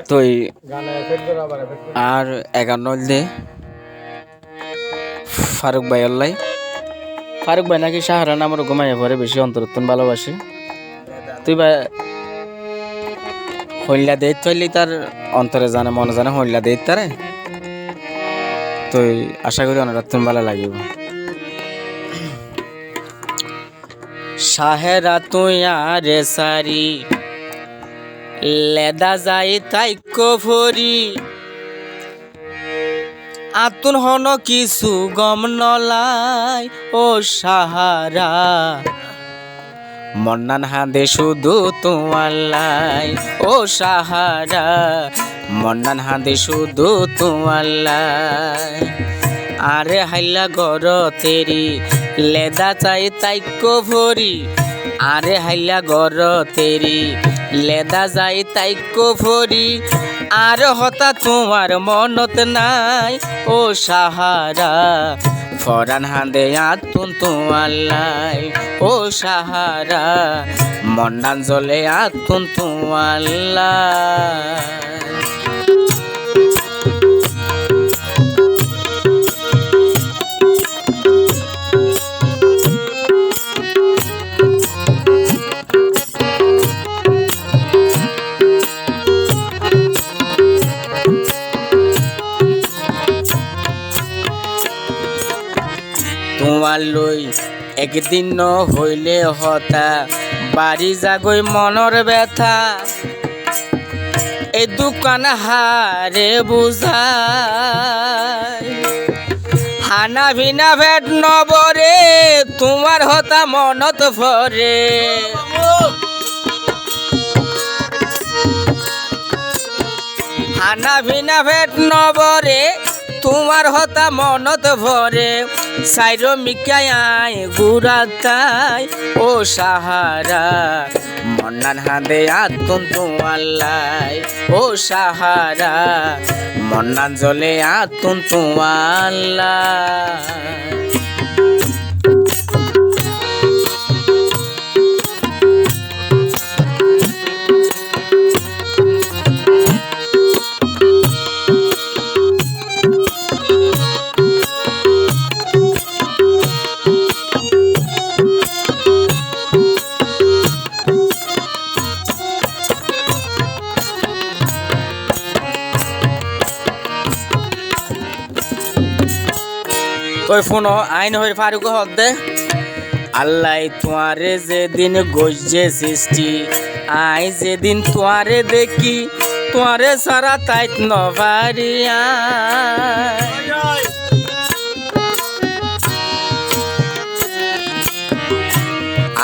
তো আর 51 দে ফারুক ভাই আল্লাহ ফারুক ভাই নাকি শাহরান আমার ঘুমাইয়া পরে বেশি অন্তরত্তন ভালোবাসে তুই ভাই হইলা দে তৈলি তার অন্তরে জানে মনে জানে হইলা দে তারে তুই আশা করি অনরাত্তন ভালো লাগিব শাহেরা তুই আরে সারি লেদা যাই তাই কভরি আতুন হন কিছু গম নলাই ও সাহারা মন্নান হাঁদে শুধু তোমাল্লাই ও সাহারা মন্নান হাঁদে শুধু তোমাল্লাই আরে হাইলা গর তেরি লেদা চাই তাই কভরি আরে হাইলা গর তেরি লেদা যাই তাই কভরি আর হতা তোমার মনত নাই ও সাহারা ফরান হাঁদে আতুন তোমাল্লাই ও সাহারা মন্নান জলে আতুন তোমাল্লাই তোমার লই একদিন ন হইলে হতা বাড়ি যাগই মনর ব্যথা এই দোকান হারে বুঝাই হানা ভিনা ভেট নবরে তোমার হতা মনত ভরে হানা ভিনা ভেট নবরে তোমার হতা মনত ভরে সাইর মিকায় গুড়াতাই ও সাহারা মন্নান হাঁদে আতুন তোমাল্লাই ও সাহারা মন্নান জলে আতুন তোমাল্লাই ওই ফোন আইন হয়ে ফারুক হদ দে আল্লাহ তোমারে যেদিন গজে সৃষ্টি আই যেদিন তোমারে দেখি তোমারে সারা তাইত নভারিয়া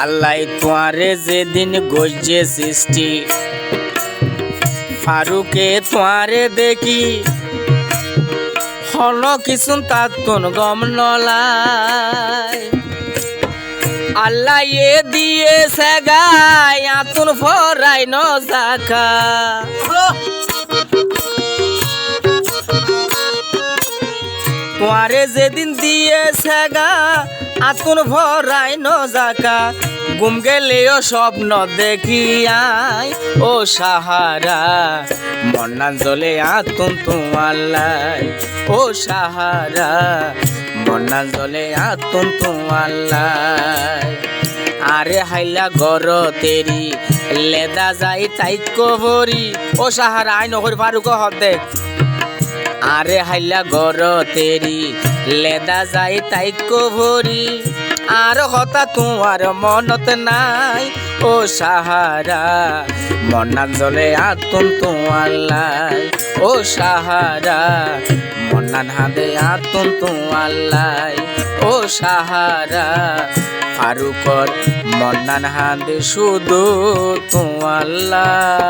আল্লাহ তোমারে যেদিন গজে সৃষ্টি ফারুকে তোমারে দেখি হল কিছু তাতুন গম নলাই আল্লাহ এ দিয়ে সেগাই আতুন ফরাই ন জাকা তোমারে যেদিন দিয়ে সেগা আতুন ফরাই ন জাকা গুম গেলেও স্বপ্ন দেখিয়াই ও সাহারা মন্নান জলে আতুন তোমাল্লাই ও সাহারা মন্নান জলে আতুন তোমাল্লাই আরে হাইলা গর তেরি লেদা যাই তাই কভরি ও সাহারা আই নহরি ফারুক হদ দে আরে হাইলা গর তেরি লেদা যাই তাই কভরি আর হতা তোমার মনত নাই ও সাহারা মন্নান জলে আতুন তোমাল্লাই ও সাহারা মন্নান হাঁদে আতুন তোমাল্লাই ও সাহারা ফারুকর মন্নান হাঁদে শুধু তোমাল্লাই।